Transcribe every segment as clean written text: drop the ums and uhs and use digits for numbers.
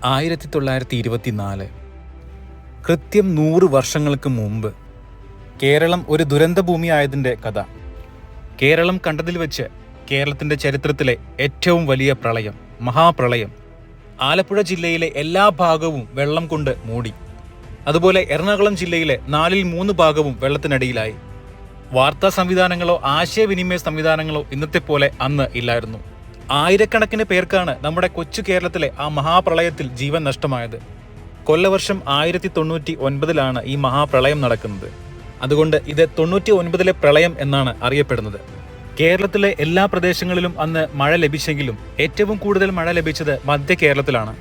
1924 കൃത്യം 100 വർഷങ്ങൾക്ക് മുമ്പ് കേരളം ഒരു ദുരന്തഭൂമിയായതിൻ്റെ കഥ. കേരളം കണ്ടതിൽ വെച്ച് കേരളത്തിൻ്റെ ചരിത്രത്തിലെ ഏറ്റവും വലിയ പ്രളയം, മഹാപ്രളയം. ആലപ്പുഴ ജില്ലയിലെ എല്ലാ ഭാഗവും വെള്ളം കൊണ്ട് മൂടി. അതുപോലെ എറണാകുളം ജില്ലയിലെ 4/3 ഭാഗവും വെള്ളത്തിനടിയിലായി. വാർത്താ സംവിധാനങ്ങളോ ആശയവിനിമയ സംവിധാനങ്ങളോ ഇന്നത്തെ പോലെ അന്ന് ഇല്ലായിരുന്നു. ആയിരക്കണക്കിന് പേർക്കാണ് നമ്മുടെ കൊച്ചു കേരളത്തിലെ ആ മഹാപ്രളയത്തിൽ ജീവൻ നഷ്ടമായത്. കൊല്ലവർഷം 1099 ഈ മഹാപ്രളയം നടക്കുന്നത്. അതുകൊണ്ട് ഇത് 99 പ്രളയം എന്നാണ് അറിയപ്പെടുന്നത്. കേരളത്തിലെ എല്ലാ പ്രദേശങ്ങളിലും അന്ന് മഴ ലഭിച്ചെങ്കിലും ഏറ്റവും കൂടുതൽ മഴ ലഭിച്ചത് മധ്യ കേരളത്തിലാണ്.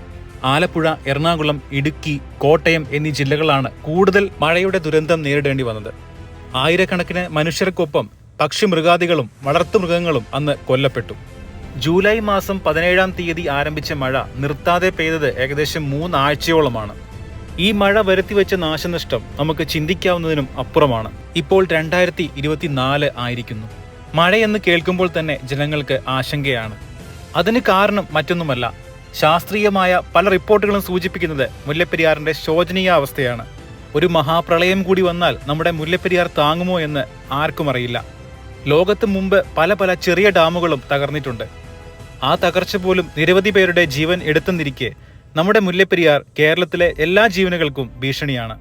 ആലപ്പുഴ, എറണാകുളം, ഇടുക്കി, കോട്ടയം എന്നീ ജില്ലകളാണ് കൂടുതൽ മഴയുടെ ദുരന്തം നേരിടേണ്ടി വന്നത്. ആയിരക്കണക്കിന് മനുഷ്യർക്കൊപ്പം പക്ഷിമൃഗാദികളും വളർത്തുമൃഗങ്ങളും അന്ന് കൊല്ലപ്പെട്ടു. ജൂലൈ മാസം 17-ാം തീയതി ആരംഭിച്ച മഴ നിർത്താതെ പെയ്തത് ഏകദേശം 3 ആഴ്ചയോളമാണ്. ഈ മഴ വരുത്തിവെച്ച നാശനഷ്ടം നമുക്ക് ചിന്തിക്കാവുന്നതിനും അപ്പുറമാണ്. ഇപ്പോൾ 2024 ആയിരിക്കുന്നു. മഴയെന്ന് കേൾക്കുമ്പോൾ തന്നെ ജനങ്ങൾക്ക് ആശങ്കയാണ്. അതിന് കാരണം മറ്റൊന്നുമല്ല, ശാസ്ത്രീയമായ പല റിപ്പോർട്ടുകളും സൂചിപ്പിക്കുന്നത് മുല്ലപ്പെരിയാറിന്റെ ശോചനീയ അവസ്ഥയാണ്. ഒരു മഹാപ്രളയം കൂടി വന്നാൽ നമ്മുടെ മുല്ലപ്പെരിയാർ താങ്ങുമോ എന്ന് ആർക്കും അറിയില്ല. ലോകത്ത് മുമ്പ് പല ചെറിയ ഡാമുകളും തകർന്നിട്ടുണ്ട്. ആ തകർച്ച പോലും നിരവധി പേരുടെ ജീവൻ എടുത്തെന്നിരിക്കെ നമ്മുടെ മുല്ലപ്പെരിയാർ കേരളത്തിലെ എല്ലാ ജീവനുകൾക്കും ഭീഷണിയാണ്.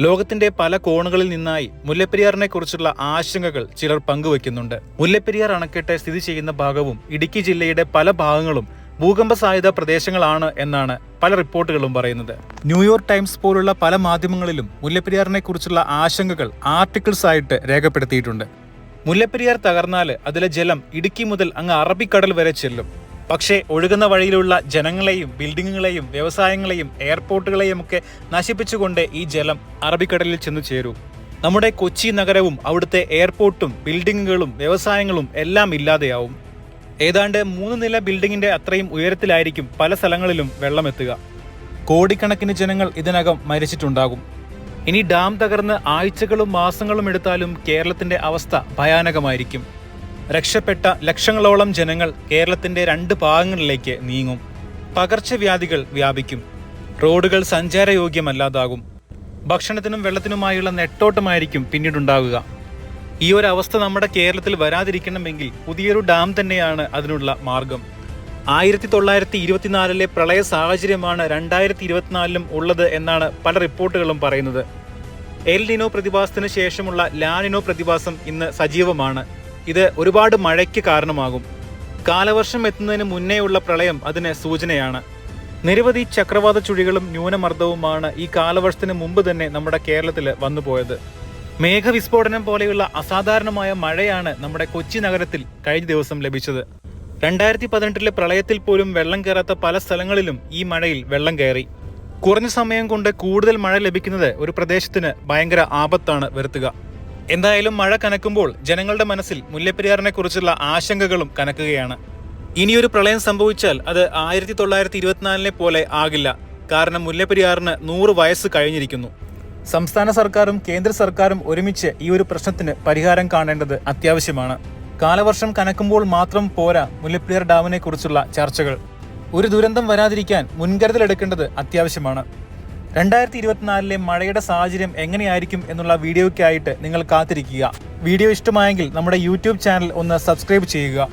ലോകത്തിന്റെ പല കോണുകളിൽ നിന്നായി മുല്ലപ്പെരിയാറിനെ കുറിച്ചുള്ള ആശങ്കകൾ ചിലർ പങ്കുവെക്കുന്നുണ്ട്. മുല്ലപ്പെരിയാർ അണക്കെട്ട് സ്ഥിതി ചെയ്യുന്ന ഭാഗവും ഇടുക്കി ജില്ലയുടെ പല ഭാഗങ്ങളും ഭൂകമ്പ സാധ്യത പ്രദേശങ്ങളാണ് എന്നാണ് പല റിപ്പോർട്ടുകളും പറയുന്നത്. ന്യൂയോർക്ക് ടൈംസ് പോലുള്ള പല മാധ്യമങ്ങളിലും മുല്ലപ്പെരിയാറിനെ കുറിച്ചുള്ള ആശങ്കകൾ ആർട്ടിക്കിൾസ് ആയിട്ട് രേഖപ്പെടുത്തിയിട്ടുണ്ട്. മുല്ലപ്പെരിയാർ തകർന്നാൽ അതിലെ ജലം ഇടുക്കി മുതൽ അങ്ങ് അറബിക്കടൽ വരെ ചെല്ലും. പക്ഷേ ഒഴുകുന്ന വഴിയിലുള്ള ജനങ്ങളെയും ബിൽഡിങ്ങുകളെയും വ്യവസായങ്ങളെയും എയർപോർട്ടുകളെയും ഒക്കെ നശിപ്പിച്ചുകൊണ്ട് ഈ ജലം അറബിക്കടലിൽ ചെന്നു ചേരൂ. നമ്മുടെ കൊച്ചി നഗരവും അവിടുത്തെ എയർപോർട്ടും ബിൽഡിങ്ങുകളും വ്യവസായങ്ങളും എല്ലാം ഇല്ലാതെയാവും. ഏതാണ്ട് 3 നില ബിൽഡിങ്ങിന്റെ അത്രയും ഉയരത്തിലായിരിക്കും പല സ്ഥലങ്ങളിലും വെള്ളമെത്തുക. കോടിക്കണക്കിന് ജനങ്ങൾ ഇതിനകം മരിച്ചിട്ടുണ്ടാകും. ഇനി ഡാം തകർന്ന് ആഴ്ചകളും മാസങ്ങളും എടുത്താലും കേരളത്തിന്റെ അവസ്ഥ ഭയാനകമായിരിക്കും. രക്ഷപ്പെട്ട ലക്ഷങ്ങളോളം ജനങ്ങൾ കേരളത്തിന്റെ 2 ഭാഗങ്ങളിലേക്ക് നീങ്ങും. പകർച്ചവ്യാധികൾ വ്യാപിക്കും. റോഡുകൾ സഞ്ചാരയോഗ്യമല്ലാതാകും. ഭക്ഷണത്തിനും വെള്ളത്തിനുമായുള്ള നെട്ടോട്ടമായിരിക്കും പിന്നീടുണ്ടാകുക. ഈ ഒരു അവസ്ഥ നമ്മുടെ കേരളത്തിൽ വരാതിരിക്കണമെങ്കിൽ പുതിയൊരു ഡാം തന്നെയാണ് അതിനുള്ള മാർഗം. 1924 പ്രളയ സാഹചര്യമാണ് 2024 ഉള്ളത് എന്നാണ് പല റിപ്പോർട്ടുകളും പറയുന്നത്. എൽ നിനോ പ്രതിഭാസത്തിന് ശേഷമുള്ള ലാനിനോ പ്രതിഭാസം ഇന്ന് സജീവമാണ്. ഇത് ഒരുപാട് മഴയ്ക്ക് കാരണമാകും. കാലവർഷം എത്തുന്നതിന് മുന്നേയുള്ള പ്രളയം അതിന് സൂചനയാണ്. നിരവധി ചക്രവാത ചുഴികളും ന്യൂനമർദ്ദവുമാണ് ഈ കാലവർഷത്തിന് മുമ്പ് തന്നെ നമ്മുടെ കേരളത്തിൽ വന്നുപോയത്. മേഘവിസ്ഫോടനം പോലെയുള്ള അസാധാരണമായ മഴയാണ് നമ്മുടെ കൊച്ചി നഗരത്തിൽ കഴിഞ്ഞ ദിവസം ലഭിച്ചത്. 2018 പ്രളയത്തിൽ പോലും വെള്ളം കയറാത്ത പല സ്ഥലങ്ങളിലും ഈ മഴയിൽ വെള്ളം കയറി. കുറഞ്ഞ സമയം കൊണ്ട് കൂടുതൽ മഴ ലഭിക്കുന്നത് ഒരു പ്രദേശത്തിന് ഭയങ്കര ആപത്താണ് വരുത്തുക. എന്തായാലും മഴ കനക്കുമ്പോൾ ജനങ്ങളുടെ മനസ്സിൽ മുല്ലപ്പെരിയാറിനെ കുറിച്ചുള്ള ആശങ്കകളും കനക്കുകയാണ്. ഇനിയൊരു പ്രളയം സംഭവിച്ചാൽ അത് 1924 പോലെ ആകില്ല. കാരണം മുല്ലപ്പെരിയാറിന് 100 വയസ്സ് കഴിഞ്ഞിരിക്കുന്നു. സംസ്ഥാന സർക്കാരും കേന്ദ്ര സർക്കാരും ഒരുമിച്ച് ഈ ഒരു പ്രശ്നത്തിന് പരിഹാരം കാണേണ്ടത് അത്യാവശ്യമാണ്. കാലവർഷം കനക്കുമ്പോൾ മാത്രം പോരാ മുല്ലപ്പെരിയാർ ഡാമിനെ കുറിച്ചുള്ള ചർച്ചകൾ. ഒരു ദുരന്തം വരാതിരിക്കാൻ മുൻകരുതലെടുക്കേണ്ടത് അത്യാവശ്യമാണ്. 2024 മഴയുടെ സാഹചര്യം എങ്ങനെയായിരിക്കും എന്നുള്ള വീഡിയോയ്ക്കായിട്ട് നിങ്ങൾ കാത്തിരിക്കുക. വീഡിയോ ഇഷ്ടമായെങ്കിൽ നമ്മുടെ യൂട്യൂബ് ചാനൽ ഒന്ന് സബ്സ്ക്രൈബ് ചെയ്യുക.